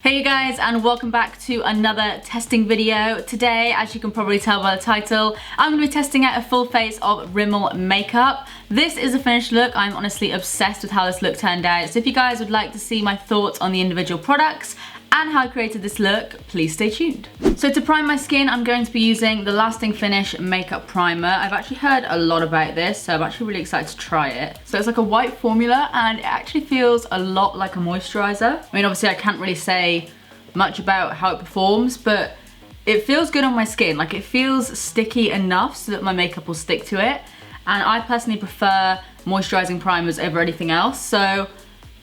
Hey you guys, and welcome back to another testing video. Today, as you can probably tell by the title, I'm going to be testing out a full face of Rimmel makeup. This is a finished look. I'm honestly obsessed with how this look turned out. So if you guys would like to see my thoughts on the individual products and how I created this look, please stay tuned. So to prime my skin, I'm going to be using the Lasting Finish Makeup Primer. I've actually heard a lot about this, so I'm actually really excited to try it. So it's like a white formula and it actually feels a lot like a moisturizer. I mean, obviously I can't really say much about how it performs, but it feels good on my skin. Like, it feels sticky enough so that my makeup will stick to it. And I personally prefer moisturizing primers over anything else, so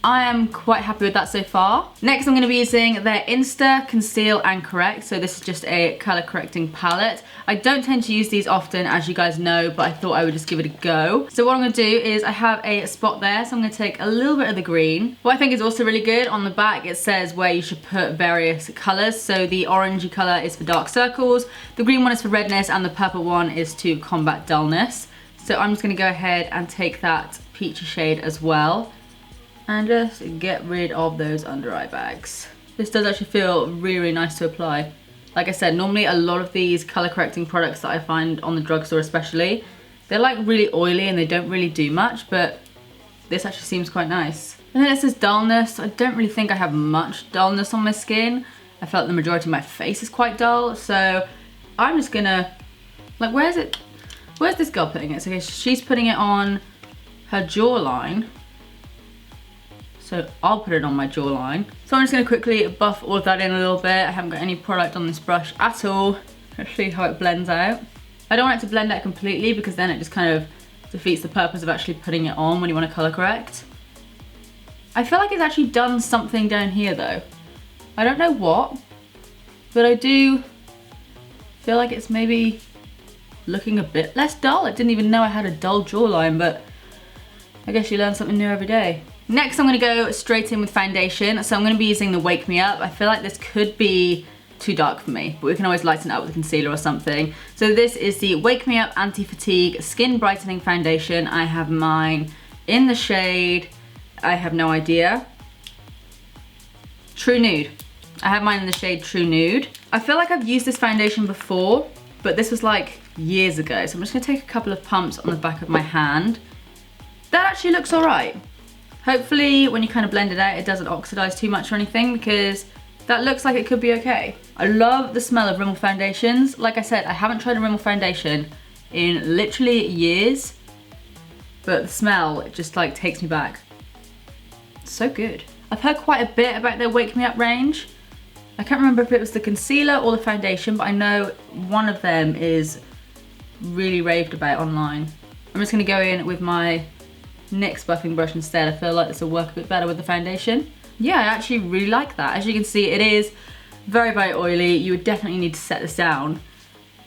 I am quite happy with that so far. Next, I'm going to be using their Insta Conceal and Correct. So this is just a color correcting palette. I don't tend to use these often, as you guys know, but I thought I would just give it a go. So what I'm going to do is I have a spot there, so I'm going to take a little bit of the green. What I think is also really good, on the back it says where you should put various colors. So the orangey color is for dark circles, the green one is for redness, and the purple one is to combat dullness. So I'm just going to go ahead and take that peachy shade as well, and just get rid of those under eye bags. This does actually feel really, really nice to apply. Like I said, normally a lot of these color correcting products that I find on the drugstore especially, they're like really oily and they don't really do much, but this actually seems quite nice. And then it says dullness. I don't really think I have much dullness on my skin. I felt the majority of my face is quite dull, so I'm just gonna, like, where's this girl putting it? So okay, she's putting it on her jawline. So I'll put it on my jawline. So I'm just gonna quickly buff all of that in a little bit. I haven't got any product on this brush at all. Let's see how it blends out. I don't want it to blend out completely because then it just kind of defeats the purpose of actually putting it on when you want to color correct. I feel like it's actually done something down here though. I don't know what, but I do feel like it's maybe looking a bit less dull. I didn't even know I had a dull jawline, but I guess you learn something new every day. Next, I'm gonna go straight in with foundation. So I'm gonna be using the Wake Me Up. I feel like this could be too dark for me, but we can always lighten it up with a concealer or something. So this is the Wake Me Up Anti-Fatigue Skin Brightening Foundation. I have mine in the shade, I have no idea, True Nude. I have mine in the shade True Nude. I feel like I've used this foundation before, but this was like years ago. So I'm just gonna take a couple of pumps on the back of my hand. That actually looks all right. Hopefully when you kind of blend it out, it doesn't oxidize too much or anything, because that looks like it could be okay. I love the smell of Rimmel foundations. Like I said, I haven't tried a Rimmel foundation in literally years, but the smell, it just like takes me back. It's so good. I've heard quite a bit about their Wake Me Up range. I can't remember if it was the concealer or the foundation, but I know one of them is really raved about online. I'm just gonna go in with my NYX buffing brush instead. I feel like this will work a bit better with the foundation. Yeah, I actually really like that. As you can see, it is very, very oily. You would definitely need to set this down,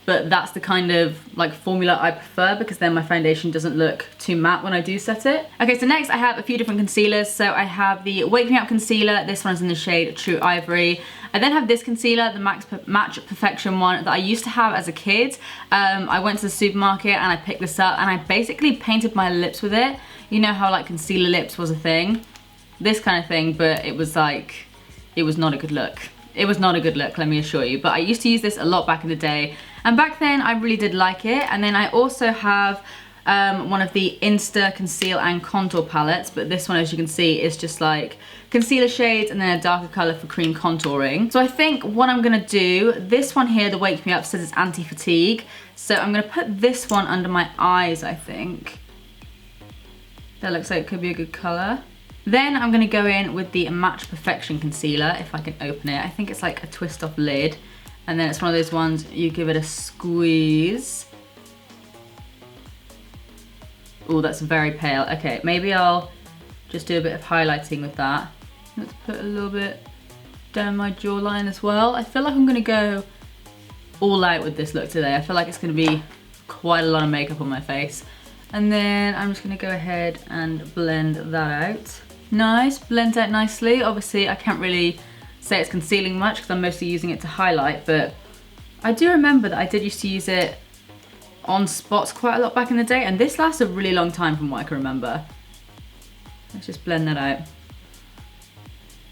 but that's the kind of like formula I prefer, because then my foundation doesn't look too matte when I do set it. Okay, so next I have a few different concealers. So I have the Wake Me Up concealer. This one's in the shade True Ivory. I then have this concealer, the Match Perfection one that I used to have as a kid. I went to the supermarket and I picked this up and I basically painted my lips with it. You know how like concealer lips was a thing? This kind of thing, but it was like, it was not a good look. It was not a good look, let me assure you. But I used to use this a lot back in the day. And back then I really did like it. And then I also have one of the Insta Conceal and Contour palettes, but this one, as you can see, is just like concealer shades and then a darker color for cream contouring. So I think what I'm gonna do, this one here, the Wake Me Up, says it's anti-fatigue. So I'm gonna put this one under my eyes, I think. That looks like it could be a good color. Then I'm gonna go in with the Match Perfection concealer, if I can open it. I think it's like a twist off lid. And then it's one of those ones, you give it a squeeze. Oh, that's very pale. Okay, maybe I'll just do a bit of highlighting with that. Let's put a little bit down my jawline as well. I feel like I'm gonna go all out with this look today. I feel like it's gonna be quite a lot of makeup on my face. And then I'm just gonna go ahead and blend that out. Nice, blends out nicely. Obviously, I can't really say it's concealing much because I'm mostly using it to highlight, but I do remember that I did used to use it on spots quite a lot back in the day, and this lasts a really long time from what I can remember. Let's just blend that out.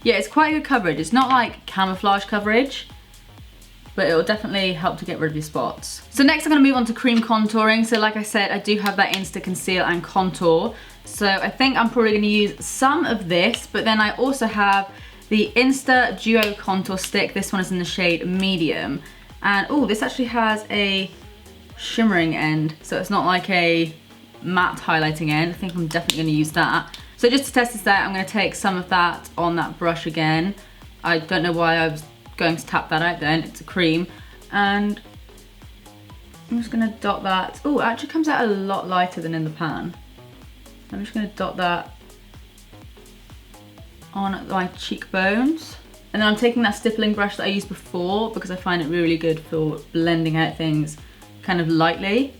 Yeah, it's quite good coverage. It's not like camouflage coverage, but it'll definitely help to get rid of your spots. So next I'm gonna move on to cream contouring. So like I said, I do have that Insta Conceal and Contour. So I think I'm probably gonna use some of this, but then I also have the Insta Duo Contour Stick. This one is in the shade Medium. And oh, this actually has a shimmering end, so it's not like a matte highlighting end. I think I'm definitely gonna use that. So just to test this out, I'm gonna take some of that on that brush again. I don't know why I was going to tap that out then, it's a cream. And I'm just gonna dot that. Oh, it actually comes out a lot lighter than in the pan. I'm just gonna dot that on my cheekbones. And then I'm taking that stippling brush that I used before because I find it really good for blending out things kind of lightly,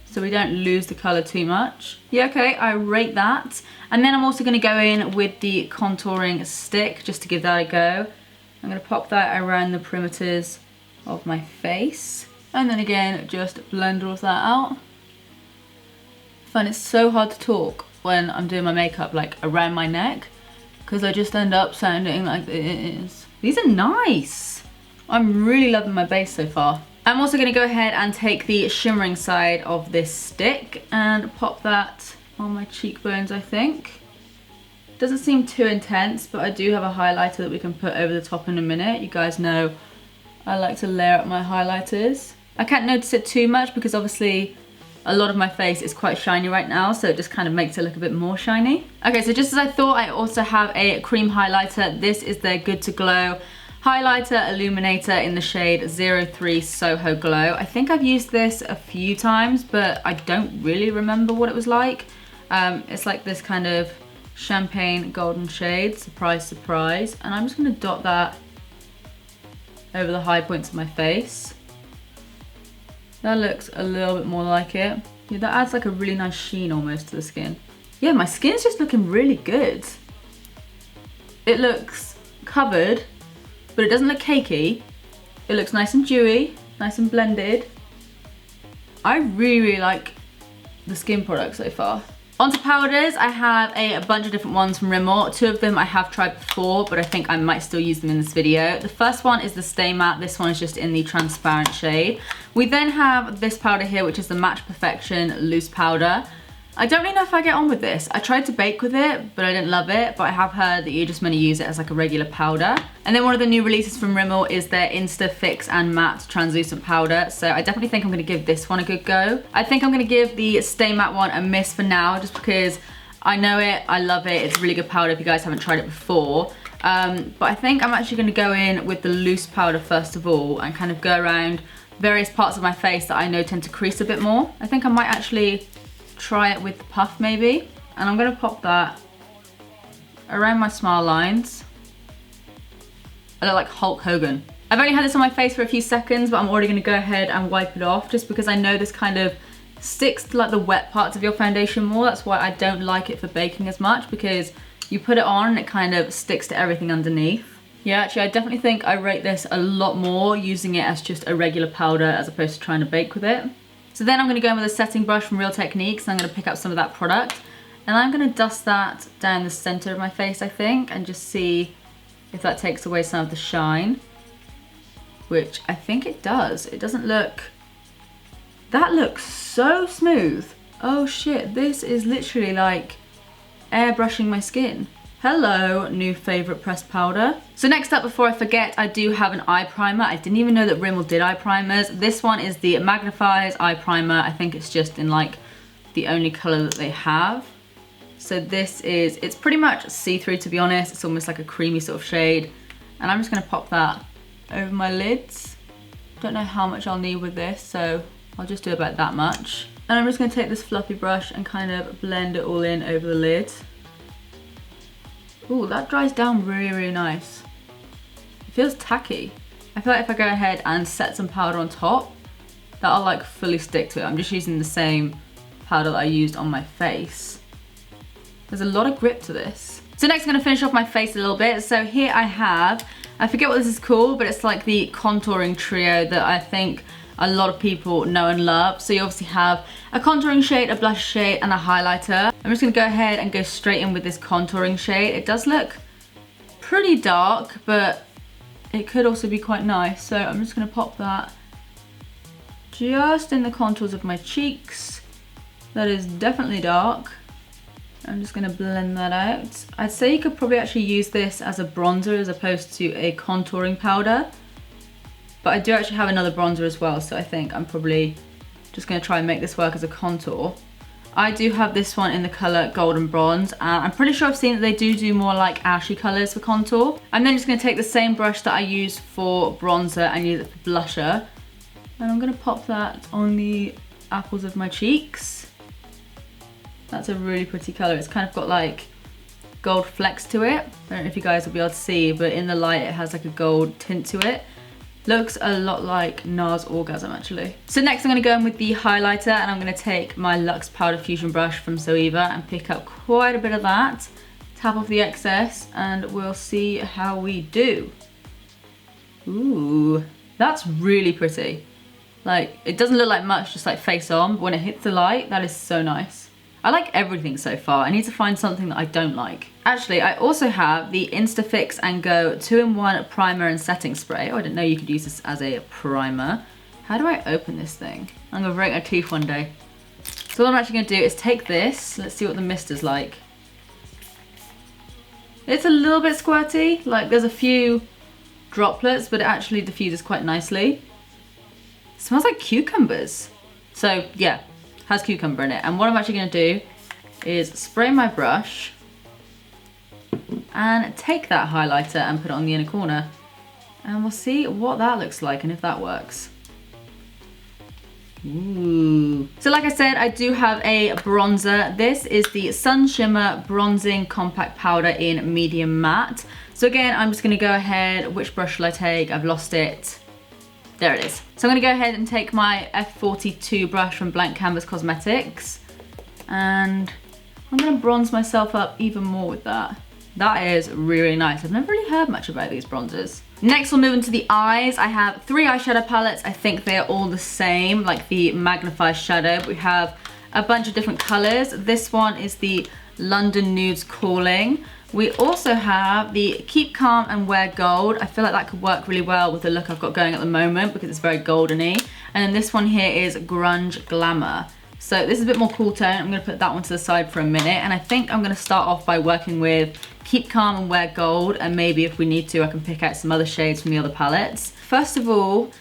so we don't lose the color too much. Yeah, okay, I rate that. And then I'm also gonna go in with the contouring stick just to give that a go. I'm gonna pop that around the perimeters of my face. And then again, just blend all of that out. I find it so hard to talk when I'm doing my makeup, like around my neck, because I just end up sounding like this. These are nice. I'm really loving my base so far. I'm also gonna go ahead and take the shimmering side of this stick and pop that on my cheekbones, I think. Doesn't seem too intense, but I do have a highlighter that we can put over the top in a minute. You guys know I like to layer up my highlighters. I can't notice it too much because obviously a lot of my face is quite shiny right now, so it just kind of makes it look a bit more shiny. Okay, so just as I thought, I also have a cream highlighter. This is their Good to Glow highlighter illuminator in the shade 03 Soho Glow. I think I've used this a few times, but I don't really remember what it was like. It's like this kind of champagne golden shade, surprise, surprise. And I'm just gonna dot that over the high points of my face. That looks a little bit more like it. Yeah, that adds like a really nice sheen almost to the skin. Yeah, my skin's just looking really good. It looks covered, but it doesn't look cakey. It looks nice and dewy, nice and blended. I really, really like the skin product so far. Onto powders, I have a bunch of different ones from Rimmel. Two of them I have tried before, but I think I might still use them in this video. The first one is the Stay Matte. This one is just in the transparent shade. We then have this powder here, which is the Match Perfection Loose Powder. I don't really know if I get on with this. I tried to bake with it, but I didn't love it. But I have heard that you just want to use it as like a regular powder. And then one of the new releases from Rimmel is their Insta Fix and Matte Translucent Powder. So I definitely think I'm going to give this one a good go. I think I'm going to give the Stay Matte one a miss for now, just because I know it, I love it. It's a really good powder if you guys haven't tried it before. But I think I'm actually going to go in with the loose powder first of all and kind of go around various parts of my face that I know tend to crease a bit more. I think I might actually try it with the puff maybe, and I'm gonna pop that around my smile lines. I look like Hulk Hogan. I've only had this on my face for a few seconds, but I'm already gonna go ahead and wipe it off just because I know this kind of sticks to like the wet parts of your foundation more. That's why I don't like it for baking as much, because you put it on and it kind of sticks to everything underneath. Yeah, actually I definitely think I rate this a lot more using it as just a regular powder as opposed to trying to bake with it. So then I'm going to go in with a setting brush from Real Techniques, and I'm going to pick up some of that product. And I'm going to dust that down the center of my face, I think, and just see if that takes away some of the shine. Which I think it does. It doesn't look... That looks so smooth. Oh shit, this is literally like airbrushing my skin. Hello, new favorite pressed powder. So next up, before I forget, I do have an eye primer. I didn't even know that Rimmel did eye primers. This one is the Magnifies eye primer. I think it's just in like the only color that they have. So this is, it's pretty much see-through to be honest. It's almost like a creamy sort of shade. And I'm just gonna pop that over my lids. Don't know how much I'll need with this, so I'll just do about that much. And I'm just gonna take this fluffy brush and kind of blend it all in over the lid. Ooh, that dries down really, really nice. It feels tacky. I feel like if I go ahead and set some powder on top, that'll like fully stick to it. I'm just using the same powder that I used on my face. There's a lot of grip to this. So next I'm gonna finish off my face a little bit. So here I have, I forget what this is called, but it's like the contouring trio that I think a lot of people know and love. So you obviously have a contouring shade, a blush shade, and a highlighter. I'm just gonna go ahead and go straight in with this contouring shade. It does look pretty dark, but it could also be quite nice. So I'm just gonna pop that just in the contours of my cheeks. That is definitely dark. I'm just gonna blend that out. I'd say you could probably actually use this as a bronzer as opposed to a contouring powder. But I do actually have another bronzer as well, so I think I'm probably just gonna try and make this work as a contour. I do have this one in the color Golden Bronze, and I'm pretty sure I've seen that they do more like ashy colors for contour. I'm then just gonna take the same brush that I used for bronzer and use it for blusher. And I'm gonna pop that on the apples of my cheeks. That's a really pretty color. It's kind of got like gold flecks to it. I don't know if you guys will be able to see, but in the light it has like a gold tint to it. Looks a lot like NARS Orgasm actually. So next I'm gonna go in with the highlighter, and I'm gonna take my Luxe Powder Fusion brush from Zoeva and pick up quite a bit of that. Tap off the excess and we'll see how we do. Ooh, that's really pretty. Like, it doesn't look like much, just like face on, but when it hits the light, that is so nice. I like everything so far. I need to find something that I don't like. Actually, I also have the Instafix and Go 2-in-1 primer and setting spray. Oh, I didn't know you could use this as a primer. How do I open this thing? I'm gonna break my teeth one day. So what I'm actually gonna do is take this. Let's see what the mist is like. It's a little bit squirty. Like, there's a few droplets, but it actually diffuses quite nicely. It smells like cucumbers. So yeah, has cucumber in it. And what I'm actually gonna do is spray my brush and take that highlighter and put it on the inner corner. And we'll see what that looks like and if that works. Ooh. So like I said, I do have a bronzer. This is the Sun Shimmer Bronzing Compact Powder in Medium Matte. So again, I'm just gonna go ahead, which brush shall I take? I've lost it. There it is. So I'm gonna go ahead and take my F42 brush from Blank Canvas Cosmetics, and I'm gonna bronze myself up even more with that. That is really, really nice. I've never really heard much about these bronzers. Next we'll move into the eyes. I have 3 eyeshadow palettes. I think they're all the same, like the Magnify Shadow. We have a bunch of different colors. This one is the London Nudes Calling. We also have the Keep Calm and Wear Gold. I feel like that could work really well with the look I've got going at the moment because it's very goldeny. And then this one here is Grunge Glamour. So this is a bit more cool tone. I'm gonna put that one to the side for a minute. And I think I'm gonna start off by working with Keep Calm and Wear Gold. And maybe if we need to, I can pick out some other shades from the other palettes. First of all,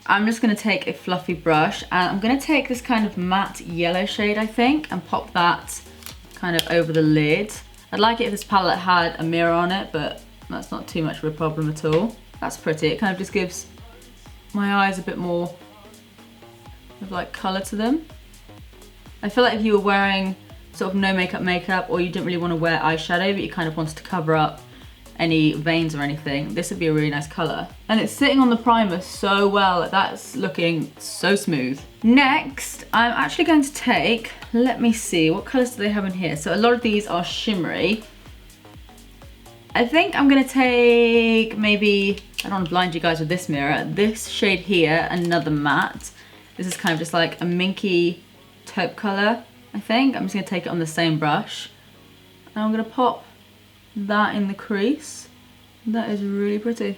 I'm just gonna take a fluffy brush and I'm gonna take this kind of matte yellow shade, I think, and pop that kind of over the lid. I'd like it if this palette had a mirror on it, but that's not too much of a problem at all. That's pretty. It kind of just gives my eyes a bit more of like colour to them. I feel like if you were wearing sort of no makeup or you didn't really want to wear eyeshadow but you kind of wanted to cover up any veins or anything, this would be a really nice colour. And it's sitting on the primer so well. That's looking so smooth. Next, I'm actually going to take, let me see, what colours do they have in here? So a lot of these are shimmery. I think I'm gonna take maybe, I don't want to blind you guys with this mirror, this shade here, another matte. This is kind of just like a minky taupe colour, I think. I'm just gonna take it on the same brush. And I'm gonna pop that in the crease. That is really pretty.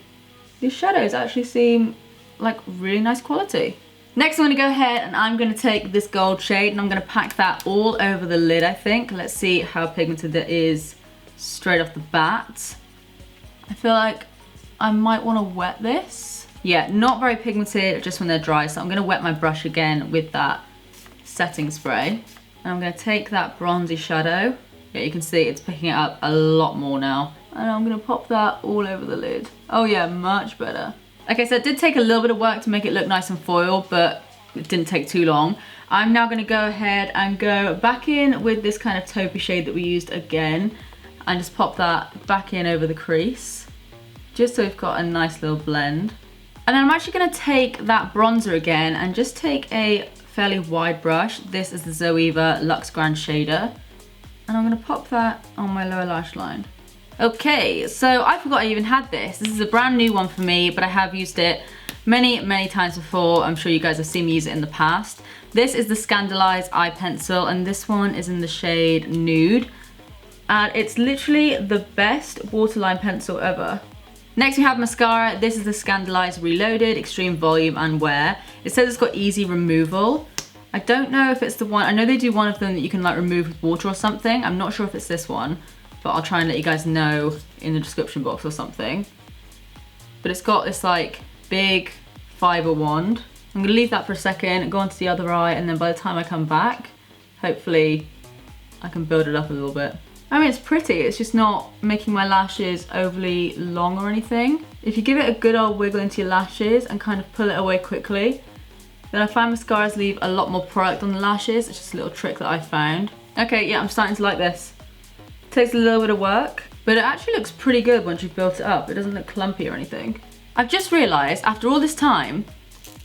These shadows actually seem like really nice quality. Next I'm gonna go ahead and I'm gonna take this gold shade and I'm gonna pack that all over the lid, I think. Let's see how pigmented it is straight off the bat. I feel like I might wanna wet this. Yeah, not very pigmented, just when they're dry. So I'm gonna wet my brush again with that setting spray. And I'm gonna take that bronzy shadow. Yeah, you can see it's picking it up a lot more now. And I'm gonna pop that all over the lid. Oh yeah, much better. Okay, so it did take a little bit of work to make it look nice and foiled, but it didn't take too long. I'm now gonna go ahead and go back in with this kind of taupey shade that we used again, and just pop that back in over the crease, just so we've got a nice little blend. And then I'm actually gonna take that bronzer again and just take a fairly wide brush. This is the Zoeva Luxe Grand Shader. And I'm gonna pop that on my lower lash line. Okay, so I forgot I even had this. This is a brand new one for me, but I have used it many, many times before. I'm sure you guys have seen me use it in the past. This is the Scandaleyes Eye Pencil, and this one is in the shade Nude. and it's literally the best waterline pencil ever. Next we have mascara. This is the Scandalized Reloaded Extreme Volume and Wear. It says it's got easy removal. I don't know if it's the one, I know they do one of them that you can like remove with water or something. I'm not sure if it's this one, but I'll try and let you guys know in the description box or something. But it's got this like big fiber wand. I'm gonna leave that for a second, go onto the other eye, and then by the time I come back, hopefully I can build it up a little bit. I mean, it's pretty, it's just not making my lashes overly long or anything. If you give it a good old wiggle into your lashes and kind of pull it away quickly, then I find mascaras leave a lot more product on the lashes. It's just a little trick that I found. Okay, yeah, I'm starting to like this. It takes a little bit of work, but it actually looks pretty good once you've built it up. It doesn't look clumpy or anything. I've just realized, after all this time,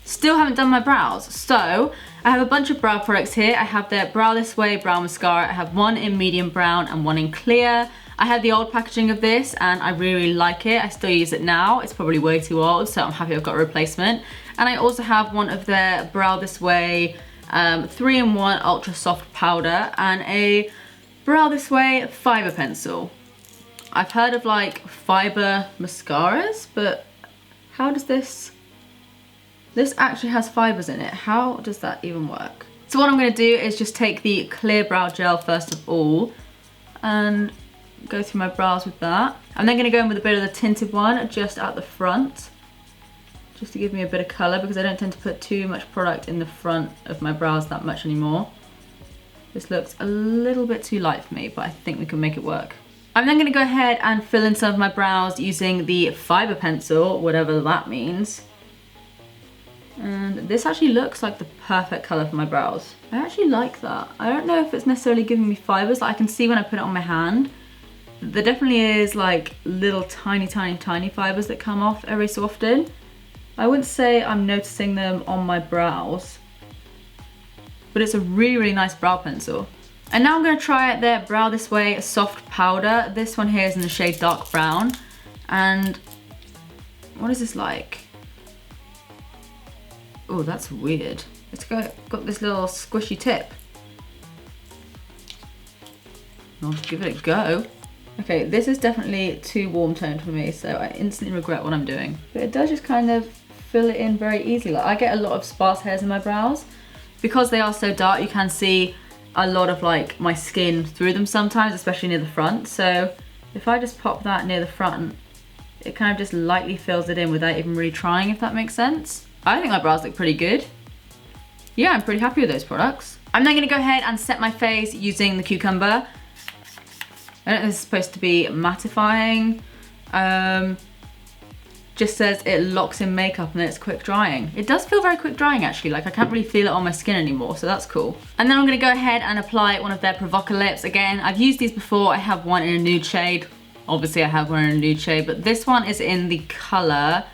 still haven't done my brows. So, I have a bunch of brow products here. I have the Brow This Way brow mascara. I have one in medium brown and one in clear. I had the old packaging of this and I really like it. I still use it now. It's probably way too old, so I'm happy I've got a replacement. And I also have one of their Brow This Way 3-in-1 Ultra Soft Powder and a Brow This Way fiber pencil. I've heard of like fiber mascaras, but how does this... This actually has fibers in it. How does that even work? So what I'm going to do is just take the clear brow gel first of all and go through my brows with that. I'm then going to go in with a bit of the tinted one just at the front, just to give me a bit of colour, because I don't tend to put too much product in the front of my brows that much anymore. This looks a little bit too light for me, but I think we can make it work. I'm then going to go ahead and fill in some of my brows using the fiber pencil, whatever that means. And this actually looks like the perfect colour for my brows. I actually like that. I don't know if it's necessarily giving me fibres. Like I can see when I put it on my hand, there definitely is like little tiny fibres that come off every so often. I wouldn't say I'm noticing them on my brows, but it's a really nice brow pencil. And now I'm going to try out their Brow This Way Soft Powder. This one here is in the shade Dark Brown. And what is this like? Oh, that's weird. It's got this little squishy tip. I'll give it a go. Okay, this is definitely too warm toned for me, so I instantly regret what I'm doing. But it does just kind of fill it in very easily. Like I get a lot of sparse hairs in my brows. Because they are so dark, you can see a lot of like my skin through them sometimes, especially near the front. So if I just pop that near the front, it kind of just lightly fills it in without even really trying, if that makes sense. I think my brows look pretty good. Yeah, I'm pretty happy with those products. I'm then gonna go ahead and set my face using the Cucumber. I don't know if this is supposed to be mattifying. Just says it locks in makeup and then it's quick drying. It does feel very quick drying actually, like I can't really feel it on my skin anymore, so that's cool. And then I'm gonna go ahead and apply one of their Provoca lips. Again, I've used these before. I have one in a nude shade. Obviously I have one in a nude shade, but this one is in the color.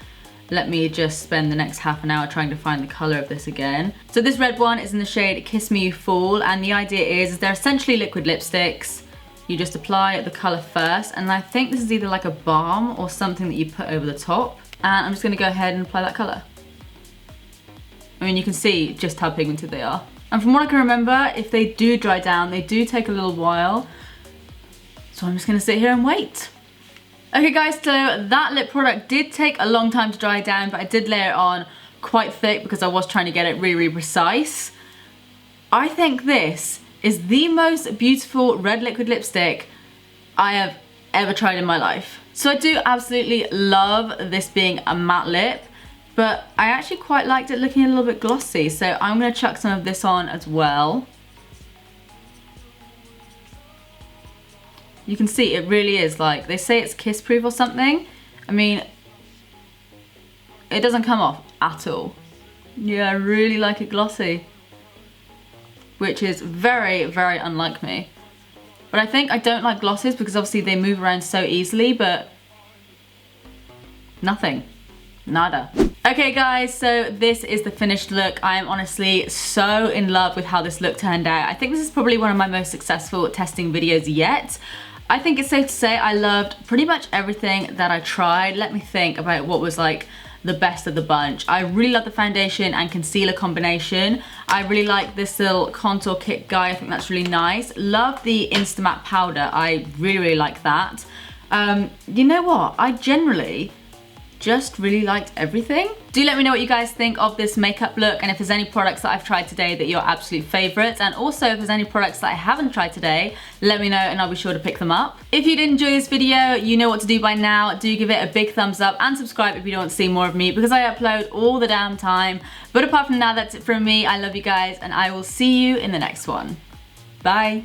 Let me just spend the next half an hour trying to find the color of this again. So this red one is in the shade Kiss Me You Fool, and the idea is they're essentially liquid lipsticks. You just apply the color first, and I think this is either like a balm or something that you put over the top. And I'm just gonna go ahead and apply that color. I mean, you can see just how pigmented they are. And from what I can remember, if they do dry down, they do take a little while. So I'm just gonna sit here and wait. Okay guys, so that lip product did take a long time to dry down, but I did layer it on quite thick because I was trying to get it really precise. I think this is the most beautiful red liquid lipstick I have ever tried in my life. So I do absolutely love this being a matte lip, but I actually quite liked it looking a little bit glossy, so I'm gonna chuck some of this on as well. You can see it really is like, they say it's kiss proof or something. I mean, it doesn't come off at all. Yeah, I really like it glossy, which is very unlike me. But I think I don't like glosses because obviously they move around so easily, but nothing, nada. Okay guys, so this is the finished look. I am honestly so in love with how this look turned out. I think this is probably one of my most successful testing videos yet. I think it's safe to say I loved pretty much everything that I tried. Let me think about what was like the best of the bunch. I really love the foundation and concealer combination. I really like this little contour kit guy. I think that's really nice. Love the Instamatte powder. I really like that. You know what? I generally just really liked everything. Do let me know what you guys think of this makeup look, and if there's any products that I've tried today that are your absolute favorites, and also if there's any products that I haven't tried today, let me know and I'll be sure to pick them up. If you did enjoy this video, you know what to do by now. Do give it a big thumbs up and subscribe if you don't want to see more of me, because I upload all the damn time. But apart from that, that's it from me. I love you guys and I will see you in the next one. Bye.